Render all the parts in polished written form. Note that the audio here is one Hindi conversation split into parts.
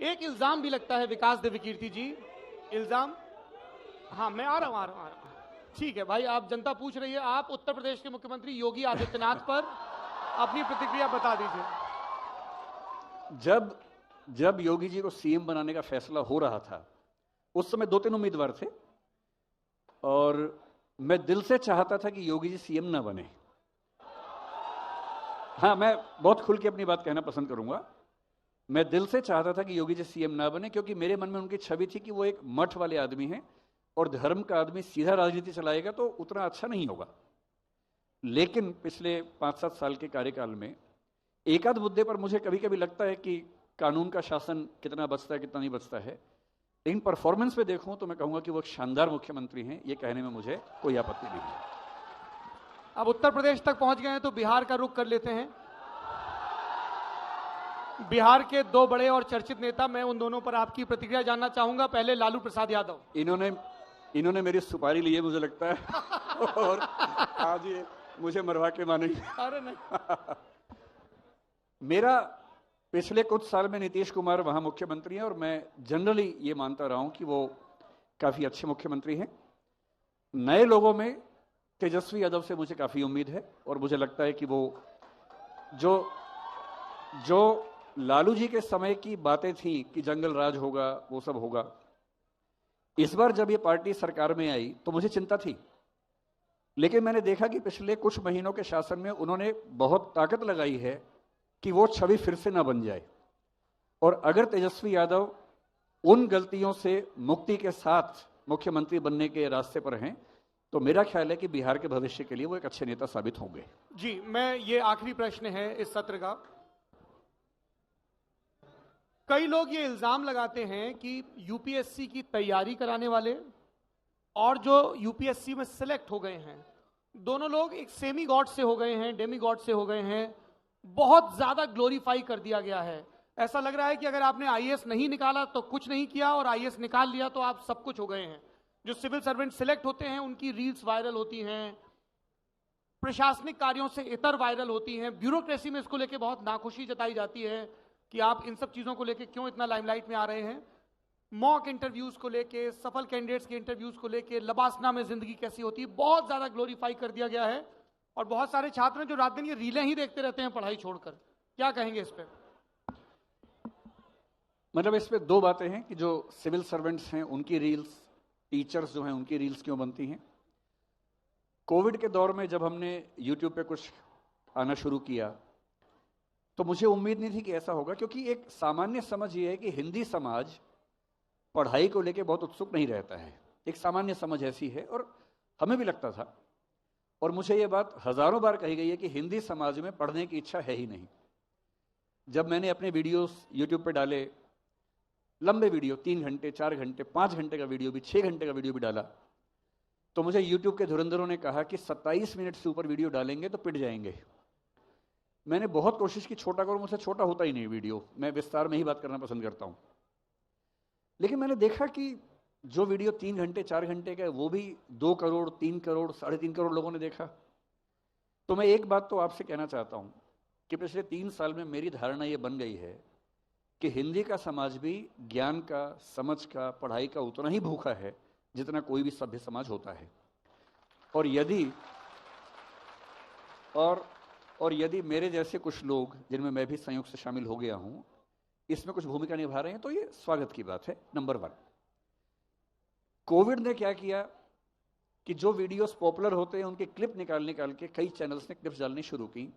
एक इल्जाम भी लगता है विकास देवकीर्ति जी, इल्जाम। हाँ, मैं आ रहा हूँ। ठीक है भाई, आप जनता पूछ रही है, आप उत्तर प्रदेश के मुख्यमंत्री योगी आदित्यनाथ पर अपनी प्रतिक्रिया बता दीजिए। जब योगी जी को सीएम बनाने का फैसला हो रहा था, उस समय 2-3 उम्मीदवार थे और मैं दिल से चाहता था कि योगी जी सीएम ना बने। हाँ, मैं बहुत खुल के अपनी बात कहना पसंद करूंगा। मैं दिल से चाहता था कि योगी जी सीएम ना बने, क्योंकि मेरे मन में उनकी छवि थी कि वो एक मठ वाले आदमी हैं और धर्म का आदमी सीधा राजनीति चलाएगा तो उतना अच्छा नहीं होगा। लेकिन पिछले 5-7 साल के कार्यकाल में एक आध मुद्दे पर मुझे कभी कभी लगता है कि कानून का शासन कितना बचता है, कितना नहीं बचता है। लेकिन परफॉर्मेंस पे देखूं तो मैं कहूंगा कि वो एक शानदार मुख्यमंत्री हैं, ये कहने में मुझे कोई आपत्ति नहीं है। अब उत्तर प्रदेश तक पहुंच गए हैं तो बिहार का रुख कर लेते हैं। बिहार के दो बड़े और चर्चित नेता, मैं उन दोनों पर आपकी प्रतिक्रिया जानना चाहूंगा। पहले लालू प्रसाद यादव। इन्होंने मेरी सुपारी ली है मुझे लगता है और आज ये मुझे मरवा के मानेंगे। अरे नहीं। मेरा पिछले कुछ साल में नीतीश कुमार वहां मुख्यमंत्री हैं और मैं जनरली ये मानता रहा हूं कि वो काफी अच्छे मुख्यमंत्री हैं। नए लोगों में तेजस्वी यादव से मुझे काफी उम्मीद है और मुझे लगता है कि वो जो लालू जी के समय की बातें थी कि जंगल राज होगा, वो सब होगा। इस बार जब ये पार्टी सरकार में आई तो मुझे चिंता थी, लेकिन मैंने देखा कि पिछले कुछ महीनों के शासन में उन्होंने बहुत ताकत लगाई है कि वो छवि फिर से ना बन जाए। और अगर तेजस्वी यादव उन गलतियों से मुक्ति के साथ मुख्यमंत्री बनने के रास्ते पर हैं तो मेरा ख्याल है कि बिहार के भविष्य के लिए वो एक अच्छे नेता साबित होंगे। जी, मैं, ये आखिरी प्रश्न है इस सत्र का। कई लोग ये इल्जाम लगाते हैं कि यूपीएससी की तैयारी कराने वाले और जो यूपीएससी में सिलेक्ट हो गए हैं, दोनों लोग एक सेमी गॉड से हो गए हैं, डेमी गॉड से हो गए हैं। बहुत ज्यादा ग्लोरीफाई कर दिया गया है। ऐसा लग रहा है कि अगर आपने आईएएस नहीं निकाला तो कुछ नहीं किया और आईएएस निकाल लिया तो आप सब कुछ हो गए हैं। जो सिविल सर्वेंट सिलेक्ट होते हैं उनकी रील्स वायरल होती हैं, प्रशासनिक कार्यों से इतर वायरल होती हैं, ब्यूरोक्रेसी में इसको लेकर बहुत नाखुशी जताई जाती है कि आप इन सब चीजों को लेकर क्यों इतना लाइमलाइट में आ रहे हैं। मॉक इंटरव्यूज को लेके, सफल कैंडिडेट्स के इंटरव्यूज को लेके, लबासना में जिंदगी कैसी होती है, बहुत ज्यादा ग्लोरीफाई कर दिया गया है। और बहुत सारे छात्र हैं जो रात दिन ये रीलें ही देखते रहते हैं पढ़ाई छोड़कर। क्या कहेंगे इस पे? मतलब इस पे दो बातें हैं कि जो सिविल सर्वेंट्स हैं उनकी रील्स, टीचर्स जो हैं उनकी रील्स क्यों बनती हैं। कोविड के दौर में जब हमने यूट्यूब पे कुछ आना शुरू किया तो मुझे उम्मीद नहीं थी कि ऐसा होगा, क्योंकि एक सामान्य समझ ये है कि हिंदी समाज पढ़ाई को लेकर बहुत उत्सुक नहीं रहता है। एक सामान्य समझ ऐसी है और हमें भी लगता था, और मुझे ये बात हजारों बार कही गई है कि हिंदी समाज में पढ़ने की इच्छा है ही नहीं। जब मैंने अपने वीडियोस यूट्यूब पे डाले, लंबे वीडियो, 3 घंटे, 4 घंटे, 5 घंटे का वीडियो भी, 6 घंटे का वीडियो भी डाला, तो मुझे यूट्यूब के धुरंधरों ने कहा कि 27 मिनट से ऊपर वीडियो डालेंगे तो पिट जाएंगे। मैंने बहुत कोशिश की छोटा करूं, मुझसे छोटा होता ही नहीं वीडियो, मैं विस्तार में ही बात करना पसंद करता हूं। लेकिन मैंने देखा कि जो वीडियो 3 घंटे 4 घंटे का है वो भी 2 करोड़, 3 करोड़, 3.5 करोड़ लोगों ने देखा। तो मैं एक बात तो आपसे कहना चाहता हूं कि पिछले 3 साल में मेरी धारणा ये बन गई है कि हिंदी का समाज भी ज्ञान का, समझ का, पढ़ाई का उतना ही भूखा है जितना कोई भी सभ्य समाज होता है। और यदि मेरे जैसे कुछ लोग, जिनमें मैं भी संयोग से शामिल हो गया हूं, इसमें कुछ भूमिका निभा रहे हैं तो ये स्वागत की बात है। नंबर 1, कोविड ने क्या किया कि जो वीडियोस पॉपुलर होते हैं उनके क्लिप निकाल के कई चैनल्स ने क्लिप्स डालनी शुरू की।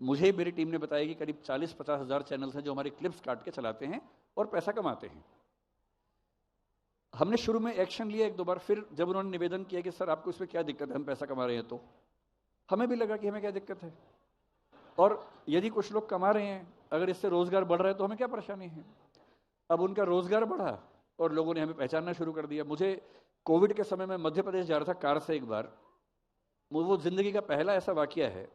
मुझे मेरी टीम ने बताया कि करीब 40-50 हज़ार चैनल्स हैं जो हमारे क्लिप्स काट के चलाते हैं और पैसा कमाते हैं। हमने शुरू में एक्शन लिया 1-2 बार, फिर जब उन्होंने निवेदन किया कि सर आपको इसमें क्या दिक्कत है, हम पैसा कमा रहे हैं, तो हमें भी लगा कि हमें क्या दिक्कत है, और यदि कुछ लोग कमा रहे हैं, अगर इससे रोजगार बढ़ रहा है तो हमें क्या परेशानी है। अब उनका रोजगार बढ़ा और लोगों ने हमें पहचानना शुरू कर दिया। मुझे कोविड के समय में मध्य प्रदेश जा रहा था कार से एक बार, वो जिंदगी का पहला ऐसा वाकया है।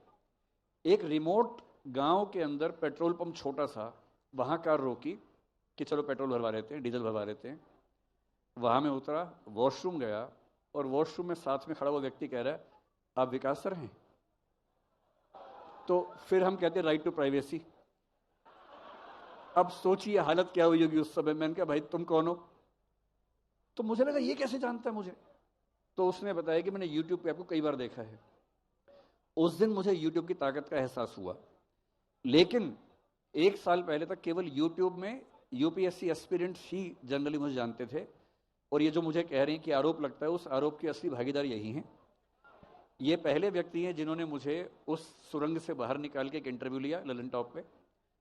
एक रिमोट गांव के अंदर पेट्रोल पंप छोटा सा, वहां कार रोकी कि चलो पेट्रोल भरवा लेते हैं, डीजल भरवा लेते हैं। वहां में उतरा, वॉशरूम गया और वॉशरूम में साथ में खड़ा हुआ व्यक्ति कह रहा है आप विकास सर हैं? तो फिर हम कहते हैं राइट टू प्राइवेसी। अब सोचिए हालत क्या हुई होगी उस समय। मैंने कहा भाई तुम कौन हो? तो मुझे लगा ये कैसे जानता है मुझे। तो उसने बताया कि मैंने यूट्यूब पे आपको कई बार देखा है। उस दिन मुझे यूट्यूब की ताकत का एहसास हुआ। लेकिन एक साल पहले तक केवल यूट्यूब में यूपीएससी एस्पिरेंट्स ही जनरली मुझे जानते थे। और ये जो मुझे कह रहे हैं कि आरोप लगता है, उस आरोप की असली भागीदार यही हैं। ये पहले व्यक्ति हैं जिन्होंने मुझे उस सुरंग से बाहर निकाल के एक इंटरव्यू लिया ललन टॉप पे।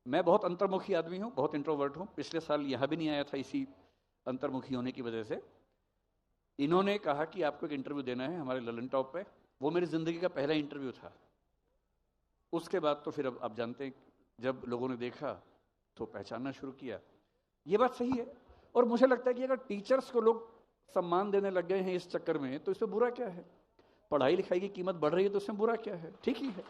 मैं बहुत अंतर्मुखी आदमी हूँ, बहुत इंट्रोवर्ट हूँ। पिछले साल यहाँ भी नहीं आया था इसी अंतर्मुखी होने की वजह से। इन्होंने कहा कि आपको एक इंटरव्यू देना है हमारे ललन टॉप पे। वो मेरी जिंदगी का पहला इंटरव्यू था। उसके बाद तो फिर अब आप जानते हैं, जब लोगों ने देखा तो पहचानना शुरू किया। ये बात सही है। और मुझे लगता है कि अगर टीचर्स को लोग सम्मान देने लग गए हैं इस चक्कर में, तो इसमें बुरा क्या है? पढ़ाई लिखाई की कीमत बढ़ रही है तो इसमें बुरा क्या है? ठीक ही है।